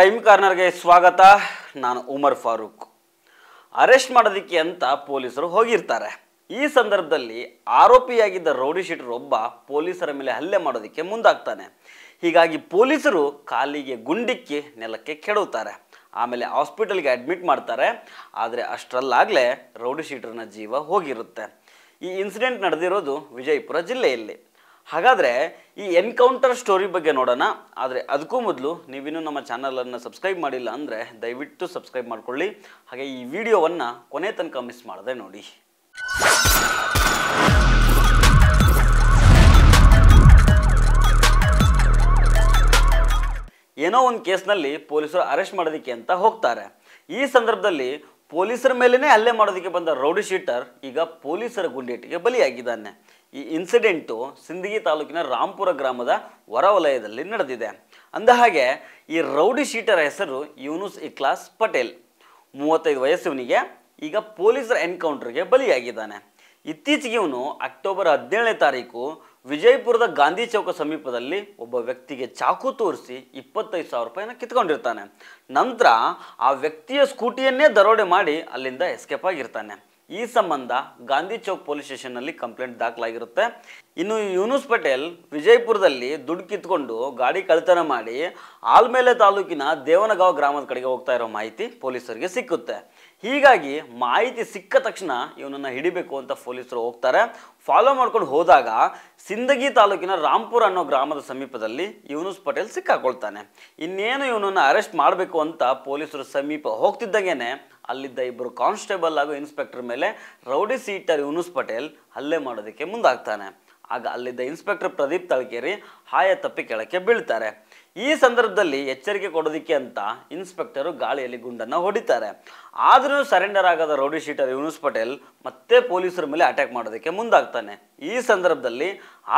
Crime ಕಾರ್ನರ್ಗೆ ಸ್ವಾಗತ. ನಾನು Umar Farooq. Arrest ಮಾಡೋದಕ್ಕೆ ಅಂತ ಪೊಲೀಸರು ಹೋಗಿರ್ತಾರೆ. ಈ ಸಂದರ್ಭದಲ್ಲಿ ಆರೋಪಿಯಾಗಿದ್ದ ರೌಡಿ ಶೀಟರ್ ಒಬ್ಬ ಪೊಲೀಸರ ಮೇಲೆ ಹಲ್ಲೆ ಮಾಡೋದಕ್ಕೆ ಮುಂದಾಗ್ತಾನೆ. ಹೀಗಾಗಿ ಪೊಲೀಸರು ಕಾಲಿಗೆ ಗುಂಡಿಕ್ಕಿ ನೆಲಕ್ಕೆ ಕೆಡವುತ್ತಾರೆ. ಆಮೇಲೆ ಹಾಸ್ಪಿಟಲ್ಗೆ ಅಡ್ಮಿಟ್ ಮಾಡ್ತಾರೆ. ಆದರೆ ಅಷ್ಟರಲ್ಲಾಗಲೇ ರೌಡಿ ಶೀಟರ್ನ ಜೀವ ಹೋಗಿರುತ್ತೆ. ಈ ಇನ್ಸಿಡೆಂಟ್ ನಡೆದಿರೋದು ವಿಜಯಪುರ ಜಿಲ್ಲೆಯಲ್ಲಿ. ಹಾಗಾದರೆ ಈ ಎನ್ಕೌಂಟರ್ ಸ್ಟೋರಿ ಬಗ್ಗೆ ನೋಡೋಣ. ಆದರೆ ಅದಕ್ಕೂ ಮೊದಲು ನೀವಿನ್ನೂ ನಮ್ಮ ಚಾನಲನ್ನು ಸಬ್ಸ್ಕ್ರೈಬ್ ಮಾಡಿಲ್ಲ ಅಂದರೆ ದಯವಿಟ್ಟು ಸಬ್ಸ್ಕ್ರೈಬ್ ಮಾಡಿಕೊಳ್ಳಿ. ಹಾಗೆ ಈ ವಿಡಿಯೋವನ್ನು ಕೊನೆ ತನಕ ಮಿಸ್ ಮಾಡದೆ ನೋಡಿ. ಏನೋ ಒಂದು ಕೇಸ್ನಲ್ಲಿ ಪೊಲೀಸರು ಅರೆಸ್ಟ್ ಮಾಡೋದಕ್ಕೆ ಅಂತ ಹೋಗ್ತಾರೆ. ಈ ಸಂದರ್ಭದಲ್ಲಿ ಪೊಲೀಸರ ಮೇಲೇ ಹಲ್ಲೆ ಮಾಡೋದಕ್ಕೆ ಬಂದ ರೌಡಿ ಶೀಟರ್ ಈಗ ಪೊಲೀಸರ ಗುಂಡೇಟಿಗೆ ಬಲಿಯಾಗಿದ್ದಾನೆ. ಈ ಇನ್ಸಿಡೆಂಟು ಸಿಂದಗಿ ತಾಲೂಕಿನ ರಾಂಪುರ ಗ್ರಾಮದ ಹೊರವಲಯದಲ್ಲಿ ನಡೆದಿದೆ. ಅಂದಹಾಗೆ ಈ ರೌಡಿ ಶೀಟರ್ ಹೆಸರು ಯೂನುಸ್ ಇಕ್ಲಾಸ್ ಪಟೇಲ್. 35 ವಯಸ್ಸಿವನಿಗೆ ಈಗ ಪೊಲೀಸರ ಎನ್ಕೌಂಟರ್ಗೆ ಬಲಿಯಾಗಿದ್ದಾನೆ. ಇತ್ತೀಚೆಗೆ ಇವನು ಅಕ್ಟೋಬರ್ 17ನೇ ತಾರೀಕು ವಿಜಯಪುರದ ಗಾಂಧಿ ಚೌಕ ಸಮೀಪದಲ್ಲಿ ಒಬ್ಬ ವ್ಯಕ್ತಿಗೆ ಚಾಕು ತೋರಿಸಿ 25,000 ರೂಪಾಯಿನ ಕಿತ್ಕೊಂಡಿರ್ತಾನೆ. ನಂತರ ಆ ವ್ಯಕ್ತಿಯ ಸ್ಕೂಟಿಯನ್ನೇ ದರೋಡೆ ಮಾಡಿ ಅಲ್ಲಿಂದ ಎಸ್ಕೇಪ್ ಆಗಿರ್ತಾನೆ. ಈ ಸಂಬಂಧ ಗಾಂಧಿ ಚೌಕ್ ಪೊಲೀಸ್ ಸ್ಟೇಷನ್ನಲ್ಲಿ ಕಂಪ್ಲೇಂಟ್ ದಾಖಲಾಗಿರುತ್ತೆ. ಇನ್ನು ಯೂನುಸ್ ಪಟೇಲ್ ವಿಜಯಪುರದಲ್ಲಿ ದುಡ್ಡು ಕಿತ್ಕೊಂಡು ಗಾಡಿ ಕಳ್ತನ ಮಾಡಿ ಆಲ್ಮೇಲೆ ತಾಲೂಕಿನ ದೇವನಗಾಂವ್ ಗ್ರಾಮದ ಕಡೆಗೆ ಹೋಗ್ತಾ ಇರೋ ಮಾಹಿತಿ ಪೊಲೀಸರಿಗೆ ಸಿಕ್ಕುತ್ತೆ. ಹೀಗಾಗಿ ಮಾಹಿತಿ ಸಿಕ್ಕ ತಕ್ಷಣ ಇವನನ್ನು ಹಿಡಿಬೇಕು ಅಂತ ಪೊಲೀಸರು ಹೋಗ್ತಾರೆ. ಫಾಲೋ ಮಾಡ್ಕೊಂಡು ಹೋದಾಗ ಸಿಂದಗಿ ತಾಲೂಕಿನ ರಾಂಪುರ ಅನ್ನೋ ಗ್ರಾಮದ ಸಮೀಪದಲ್ಲಿ ಯೂನುಸ್ ಪಟೇಲ್ ಸಿಕ್ಕಾಕೊಳ್ತಾನೆ. ಇನ್ನೇನು ಇವನನ್ನು ಅರೆಸ್ಟ್ ಮಾಡಬೇಕು ಅಂತ ಪೊಲೀಸರು ಸಮೀಪ ಹೋಗ್ತಿದ್ದಂಗೆ ಅಲ್ಲಿದ್ದ ಇಬ್ಬರು ಕಾನ್ಸ್ಟೇಬಲ್ ಹಾಗೂ ಇನ್ಸ್ಪೆಕ್ಟರ್ ಮೇಲೆ ರೌಡಿ ಶೀಟರ್ ಯೂನುಸ್ ಪಟೇಲ್ ಹಲ್ಲೆ ಮಾಡೋದಕ್ಕೆ ಮುಂದಾಗ್ತಾನೆ. ಆಗ ಅಲ್ಲಿದ್ದ ಇನ್ಸ್ಪೆಕ್ಟರ್ ಪ್ರದೀಪ್ ತಳಕೇರಿ ಹಾಯ ತಪ್ಪಿ ಕೆಳಕ್ಕೆ ಬೀಳ್ತಾರೆ. ಈ ಸಂದರ್ಭದಲ್ಲಿ ಎಚ್ಚರಿಕೆ ಕೊಡೋದಕ್ಕೆ ಅಂತ ಇನ್ಸ್ಪೆಕ್ಟರು ಗಾಳಿಯಲ್ಲಿ ಗುಂಡನ್ನು ಹೊಡಿತಾರೆ. ಆದರೂ ಸರೆಂಡರ್ ಆಗದ ರೌಡಿ ಶೀಟರ್ ಯೂನುಸ್ ಪಟೇಲ್ ಮತ್ತೆ ಪೊಲೀಸರ ಮೇಲೆ ಅಟ್ಯಾಕ್ ಮಾಡೋದಕ್ಕೆ ಮುಂದಾಗ್ತಾನೆ. ಈ ಸಂದರ್ಭದಲ್ಲಿ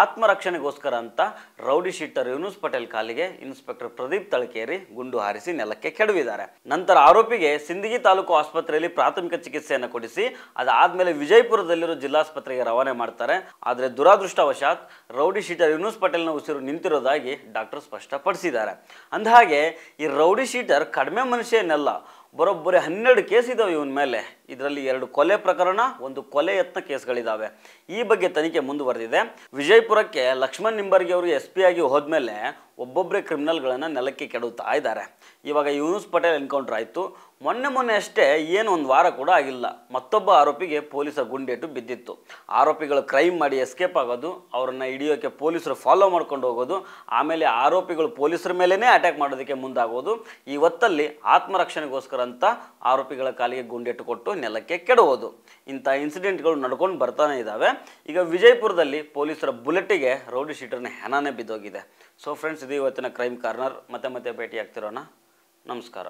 ಆತ್ಮರಕ್ಷಣೆಗೋಸ್ಕರ ಅಂತ ರೌಡಿ ಶೀಟರ್ ಯೂನುಸ್ ಪಟೇಲ್ ಕಾಲಿಗೆ ಇನ್ಸ್ಪೆಕ್ಟರ್ ಪ್ರದೀಪ್ ತಳಕೇರಿ ಗುಂಡು ಹಾರಿಸಿ ನೆಲಕ್ಕೆ ಕೆಡವಿದ್ದಾರೆ. ನಂತರ ಆರೋಪಿಗೆ ಸಿಂದಗಿ ತಾಲೂಕು ಆಸ್ಪತ್ರೆಯಲ್ಲಿ ಪ್ರಾಥಮಿಕ ಚಿಕಿತ್ಸೆಯನ್ನು ಕೊಡಿಸಿ ಅದಾದ್ಮೇಲೆ ವಿಜಯಪುರದಲ್ಲಿರೋ ಜಿಲ್ಲಾಸ್ಪತ್ರೆಗೆ ರವಾನೆ ಮಾಡ್ತಾರೆ. ಆದರೆ ದುರಾದೃಷ್ಟವಶಾತ್ ರೌಡಿ ಶೀಟರ್ ಯೂನುಸ್ ಪಟೇಲ್ನ ಉಸಿರು ನಿಂತಿರೋದಾಗಿ ಡಾಕ್ಟರ್ ಸ್ಪಷ್ಟಪಡಿಸಿದ್ದಾರೆ. ಅಂದಹಾಗೆ ಈ ರೌಡಿ ಶೀಟರ್ ಕಡಿಮೆ ಮನುಷ್ಯನೆಲ್ಲ, ಬರೋಬ್ಬರಿ 12 ಕೇಸ್ ಇದಾವೆ ಇವನ ಮೇಲೆ. ಇದರಲ್ಲಿ 2 ಕೊಲೆ ಪ್ರಕರಣ, 1 ಕೊಲೆ ಯತ್ನ ಕೇಸ್ಗಳಿದ್ದಾವೆ. ಈ ಬಗ್ಗೆ ತನಿಖೆ ಮುಂದುವರೆದಿದೆ. ವಿಜಯಪುರಕ್ಕೆ ಲಕ್ಷ್ಮಣ್ ನಿಂಬರ್ಗಿ ಅವರು SP ಆಗಿ ಹೋದ್ಮೇಲೆ ಒಬ್ಬೊಬ್ಬರೇ ಕ್ರಿಮಿನಲ್ಗಳನ್ನು ನೆಲಕ್ಕೆ ಕೆಡುತ್ತಾ ಇದ್ದಾರೆ. ಇವಾಗ ಯೂನುಸ್ ಪಟೇಲ್ ಎನ್ಕೌಂಟರ್ ಆಯಿತು. ಮೊನ್ನೆ ಅಷ್ಟೇ, ಏನು 1 ವಾರ ಕೂಡ ಆಗಿಲ್ಲ, ಮತ್ತೊಬ್ಬ ಆರೋಪಿಗೆ ಪೊಲೀಸರ ಗುಂಡೇಟು ಬಿದ್ದಿತ್ತು. ಆರೋಪಿಗಳು ಕ್ರೈಮ್ ಮಾಡಿ ಎಸ್ಕೇಪ್ ಆಗೋದು, ಅವರನ್ನು ಹಿಡಿಯೋಕ್ಕೆ ಪೊಲೀಸರು ಫಾಲೋ ಮಾಡ್ಕೊಂಡು ಹೋಗೋದು, ಆಮೇಲೆ ಆರೋಪಿಗಳು ಪೊಲೀಸರ ಮೇಲೇ ಅಟ್ಯಾಕ್ ಮಾಡೋದಕ್ಕೆ ಮುಂದಾಗೋದು. ಈ ಹೊತ್ತಲ್ಲಿ ಆತ್ಮರಕ್ಷಣೆಗೋಸ್ಕರ ಅಂತ ಆರೋಪಿಗಳ ಕಾಲಿಗೆ ಗುಂಡೇಟು ಕೊಟ್ಟು ನೆಲಕ್ಕೆ ಕೆಡುವುದು. ಇಂಥ ಇನ್ಸಿಡೆಂಟ್ಗಳು ನಡ್ಕೊಂಡು ಬರ್ತಾನೆ ಇದ್ದಾವೆ. ಈಗ ವಿಜಯಪುರದಲ್ಲಿ ಪೊಲೀಸರ ಬುಲೆಟ್ಟಿಗೆ ರೌಡಿ ಶೀಟರ್ನ ಹೆಣನೇ ಬಿದ್ದೋಗಿದೆ. ಸೊ ಫ್ರೆಂಡ್ಸ್, ಇದು ಇವತ್ತಿನ ಕ್ರೈಮ್ ಕಾರ್ನರ್. ಮತ್ತೆ ಭೇಟಿ ಆಗ್ತಿರೋಣ. ನಮಸ್ಕಾರ.